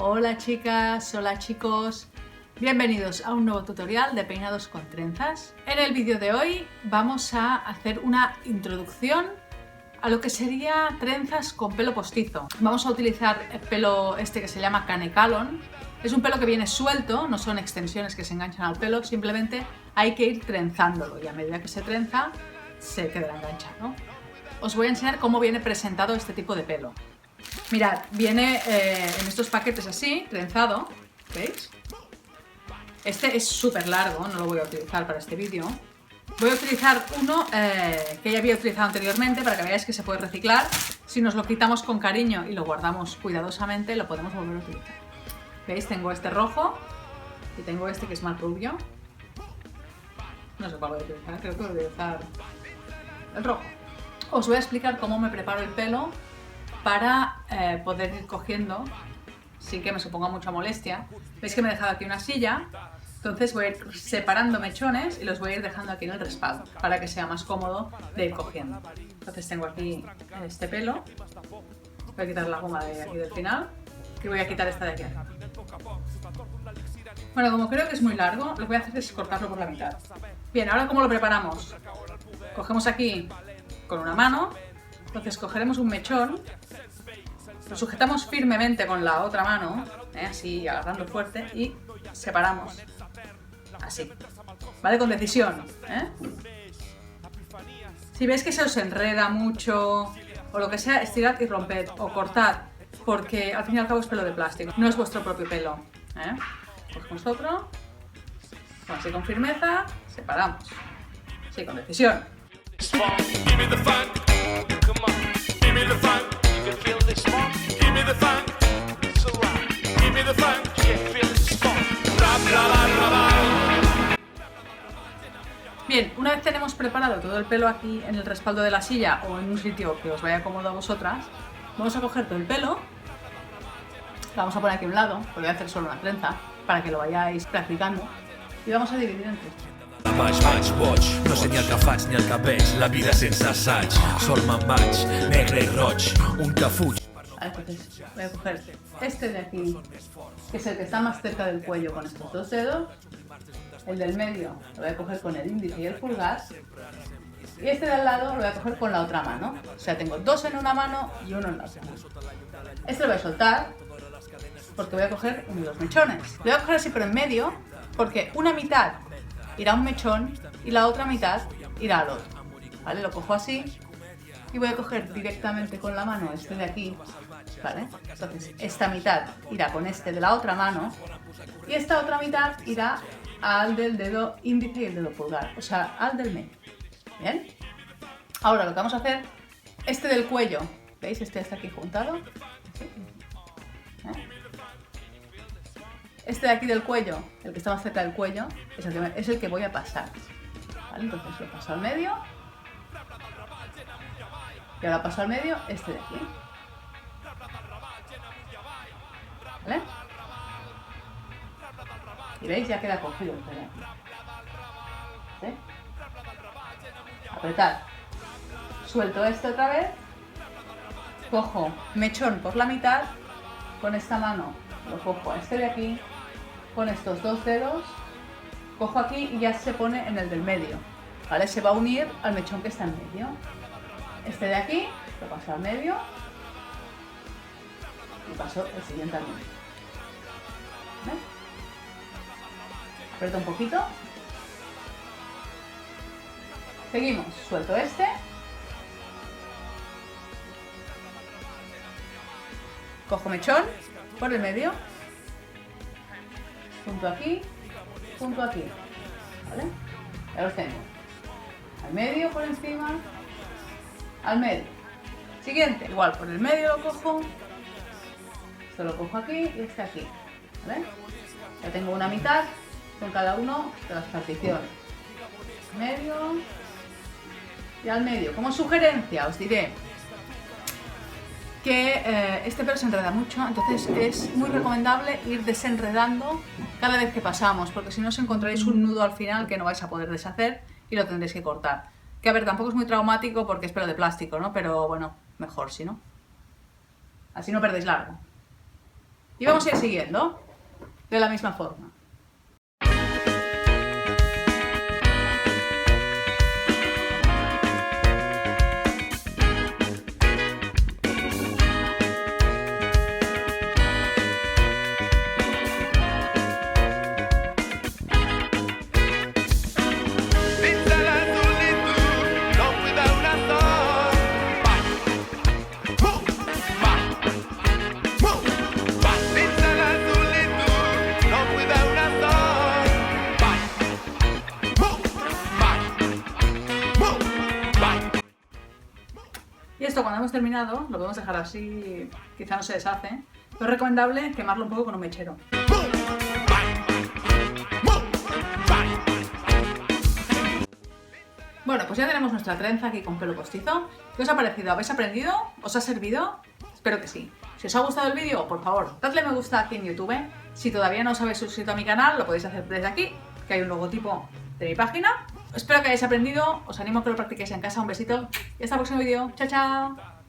Hola chicas, hola chicos, bienvenidos a un nuevo tutorial de peinados con trenzas. En el vídeo de hoy vamos a hacer una introducción a lo que sería trenzas con pelo postizo. Vamos a utilizar el pelo este que se llama Canecalon. Es un pelo que viene suelto, no son extensiones que se enganchan al pelo, simplemente hay que ir trenzándolo y a medida que se trenza se quedará enganchado. Os voy a enseñar cómo viene presentado este tipo de pelo. Mirad, viene en estos paquetes así, trenzado, ¿veis? Este es súper largo, no lo voy a utilizar para este vídeo. Voy a utilizar uno que ya había utilizado anteriormente para que veáis que se puede reciclar. Si nos lo quitamos con cariño y lo guardamos cuidadosamente, lo podemos volver a utilizar. ¿Veis? Tengo este rojo y tengo este que es más rubio. No sé cuál voy a utilizar, creo que voy a utilizar el rojo. Os voy a explicar cómo me preparo el pelo para poder ir cogiendo sin que me suponga mucha molestia. Veis que me he dejado aquí una silla, entonces voy a ir separando mechones y los voy a ir dejando aquí en el respaldo para que sea más cómodo de ir cogiendo. Entonces tengo aquí este pelo, voy a quitar la goma de aquí del final y voy a quitar esta de aquí. Bueno, como creo que es muy largo, lo que voy a hacer es cortarlo por la mitad. Bien, ahora ¿cómo lo preparamos? Cogemos aquí con una mano, entonces cogeremos un mechón, lo sujetamos firmemente con la otra mano, así agarrando fuerte y separamos, así, ¿vale? Con decisión, Si veis que se os enreda mucho o lo que sea, estirad y romped o cortad, porque al fin y al cabo es pelo de plástico, no es vuestro propio pelo, Cogemos otro, así con firmeza, separamos, así con decisión. Bien, una vez tenemos preparado todo el pelo aquí en el respaldo de la silla o en un sitio que os vaya cómodo a vosotras, vamos a coger todo el pelo, lo vamos a poner aquí a un lado, porque voy a hacer solo una trenza, para que lo vayáis practicando, y vamos a dividir en tres. Vaig boig, no sé ni el que faig ni el que veig, la vida sense assaig, sol me'n vaig, negre i roig, un que fuig. Entonces voy a coger este de aquí, que es el que está más cerca del cuello con estos dos dedos, el del medio lo voy a coger con el índice y el pulgar, y este de al lado lo voy a coger con la otra mano, o sea tengo dos en una mano y uno en la otra. Este lo voy a soltar porque voy a coger uno de los mechones, lo voy a coger así pero en medio, porque una mitad irá a un mechón y la otra mitad irá al otro, ¿vale? Lo cojo así y voy a coger directamente con la mano este de aquí, ¿vale? Entonces esta mitad irá con este de la otra mano y esta otra mitad irá al del dedo índice y el dedo pulgar, o sea, al del medio. ¿Bien? Ahora lo que vamos a hacer, este del cuello, ¿veis? Este está aquí juntado. Este de aquí del cuello, el que está más cerca del cuello, es el que voy a pasar, ¿vale? Entonces lo paso al medio y ahora paso al medio este de aquí, ¿vale? Y veis, ya queda cogido el pelo aquí, ¿sí? Apretar, suelto este otra vez, cojo mechón por la mitad, con esta mano lo cojo a este de aquí, con estos dos dedos, cojo aquí y ya se pone en el del medio, ¿vale? Se va a unir al mechón que está en medio. Este de aquí lo paso al medio y paso el siguiente al medio. ¿Vale? Aprieto un poquito. Seguimos, suelto este. Cojo mechón por el medio. Junto aquí, ¿vale? Ya los tengo. Al medio por encima, al medio. Siguiente, igual por el medio lo cojo, esto lo cojo aquí y este aquí, ¿vale? Ya tengo una mitad con cada uno de las particiones. Medio y al medio. Como sugerencia os diré que este pelo se enreda mucho, entonces es muy recomendable ir desenredando cada vez que pasamos, porque si no os encontraréis un nudo al final que no vais a poder deshacer y lo tendréis que cortar. Que a ver, tampoco es muy traumático porque es pelo de plástico, ¿no? Pero bueno, mejor si no. Así no perdéis largo. Y vamos a ir siguiendo de la misma forma. Y esto cuando hemos terminado, lo podemos dejar así, quizá no se deshace, pero es recomendable quemarlo un poco con un mechero. Bueno, pues ya tenemos nuestra trenza aquí con pelo postizo. ¿Qué os ha parecido? ¿Habéis aprendido? ¿Os ha servido? Espero que sí. Si os ha gustado el vídeo, por favor, dadle me gusta aquí en YouTube. Si todavía no os habéis suscrito a mi canal, lo podéis hacer desde aquí, que hay un logotipo de mi página. Espero que hayáis aprendido, os animo a que lo practiquéis en casa. Un besito y hasta el próximo vídeo. ¡Chao, chao!